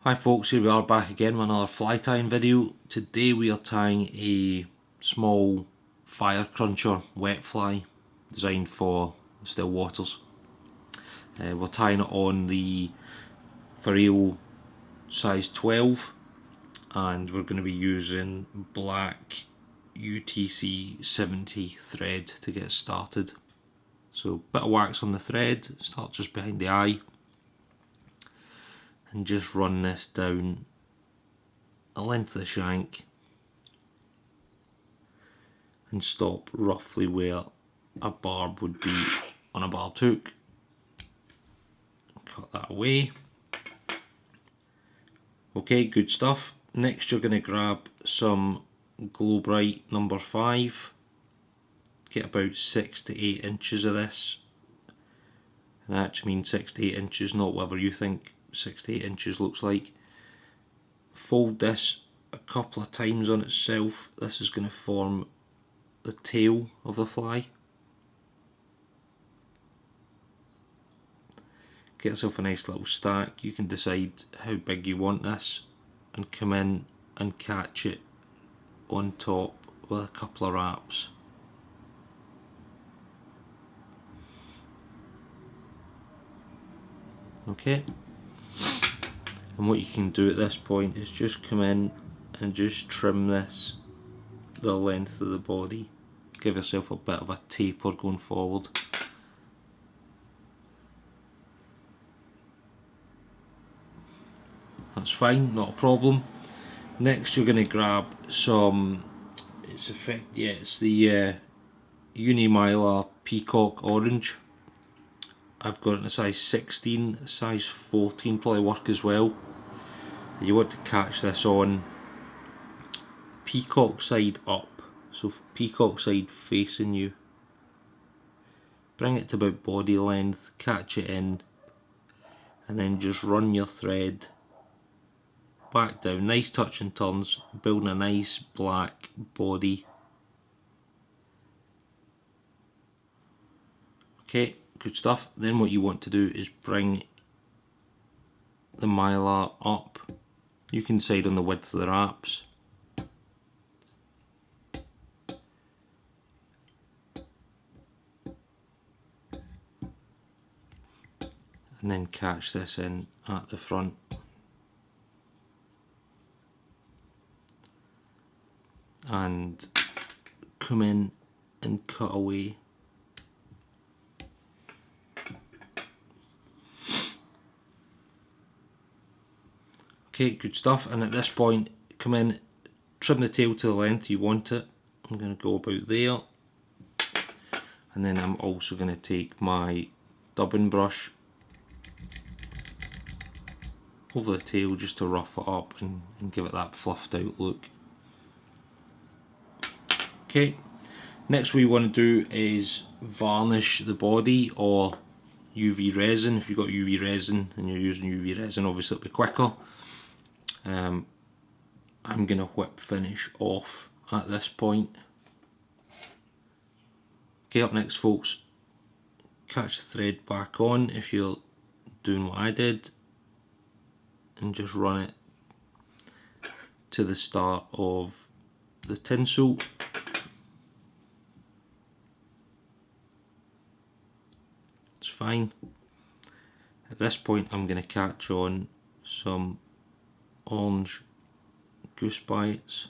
Hi folks, here we are back again with another fly tying video. Today we are tying a small fire cruncher wet fly designed for still waters. We're tying it on the Ferreo size 12 and we're going to be using black UTC 70 thread to get started. So a bit of wax on the thread, start just behind the eye. And just run this down the length of the shank and stop roughly where a barb would be on a barbed hook. Cut that away. Okay, good stuff. Next you're going to grab some Glo-brite number 5. Get about 6 to 8 inches of this. And I actually mean 6 to 8 inches, not whatever you think 6 to 8 inches looks like. Fold this a couple of times on itself. This is going to form the tail of the fly. Get yourself a nice little stack. You can decide how big you want this and come in and catch it on top with a couple of wraps. Okay. And what you can do at this point is just come in and just trim this the length of the body. Give yourself a bit of a taper going forward. That's fine, not a problem. Next you're going to grab some, it's the Mylar Peacock orange. I've got it in a size 16, a size 14 probably work as well. You want to catch this on peacock side up, so peacock side facing you. Bring it to about body length, catch it in, and then just run your thread back down. Nice touch and turns, building a nice black body. Okay, good stuff. Then what you want to do is bring the Mylar up. You can decide on the width of the wraps. And then catch this in at the front. And come in and cut away. Okay, good stuff. And at this point, come in, trim the tail to the length you want it. I'm going to go about there. And then I'm also going to take my dubbing brush over the tail just to rough it up and give it that fluffed out look. Okay, next what you want to do is varnish the body or UV resin. If you've got UV resin and you're using UV resin, obviously it'll be quicker. I'm going to whip finish off at this point. Okay, up next folks, catch the thread back on if you're doing what I did and just run it to the start of the tinsel. It's fine. At this point I'm going to catch on some orange goose bites.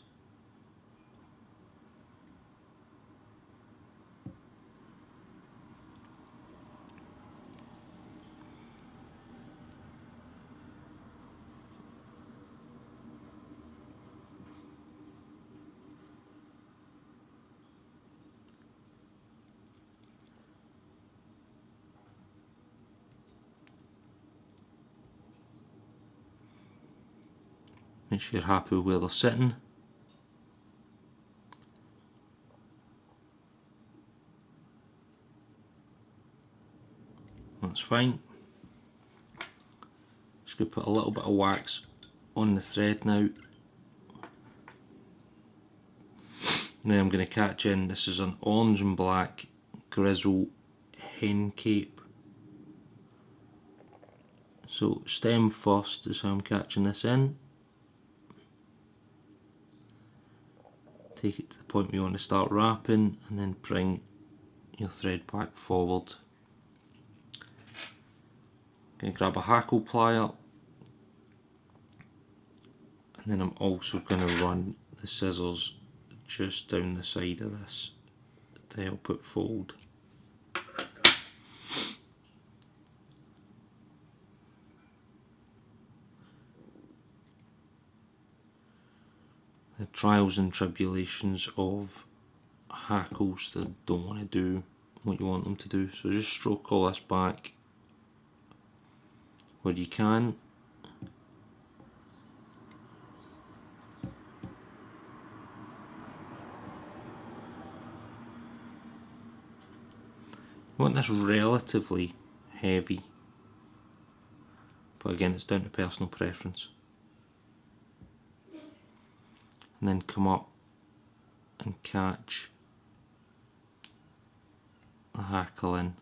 Make sure you're happy with where they're sitting. That's fine. Just going to put a little bit of wax on the thread now. Now I'm going to catch in, this is an orange and black Grizzle hen cape. So stem first is how I'm catching this in. Take it to the point where you want to start wrapping, and then bring your thread back forward. Going to grab a hackle plier, and then I'm also going to run the scissors just down the side of this to help it fold. The trials and tribulations of hackles that don't want to do what you want them to do. So just stroke all this back where you can. You want this relatively heavy, but again it's down to personal preference. And then come up and catch the hackle in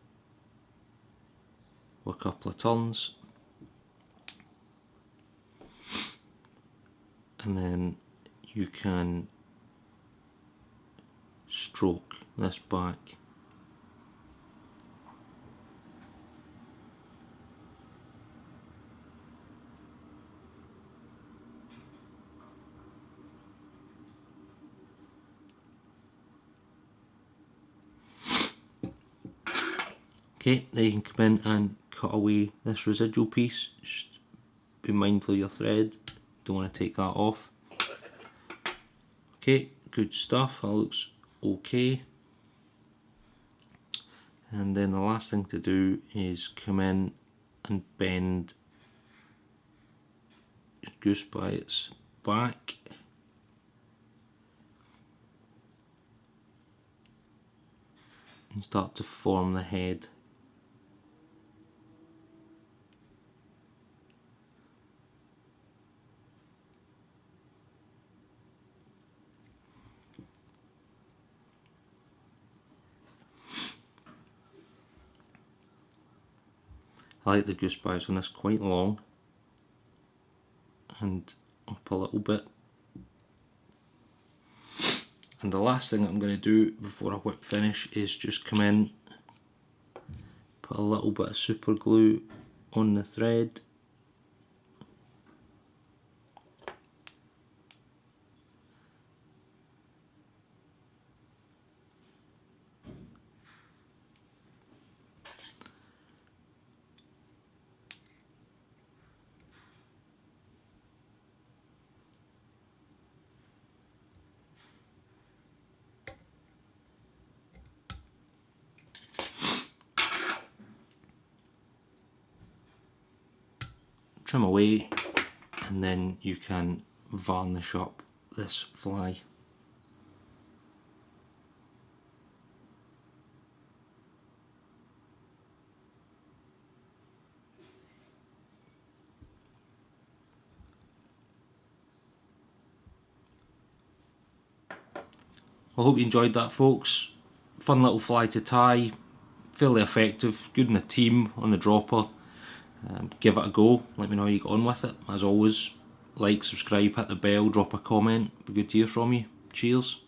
with a couple of turns, and then you can stroke this back. Okay, then you can come in and cut away this residual piece. Just be mindful of your thread, don't want to take that off. Okay, good stuff, that looks okay. And then the last thing to do is come in and bend your goose by its back. And start to form the head. I like the goose bites on this quite long and up a little bit. And the last thing I'm going to do before I whip finish is just come in, put a little bit of super glue on the thread. Trim away, and then you can varnish up this fly. I hope you enjoyed that, folks. Fun little fly to tie, fairly effective, good in the team on the dropper. Give it a go, let me know how you got on with it. As always, like, subscribe, hit the bell, drop a comment, be good to hear from you. Cheers.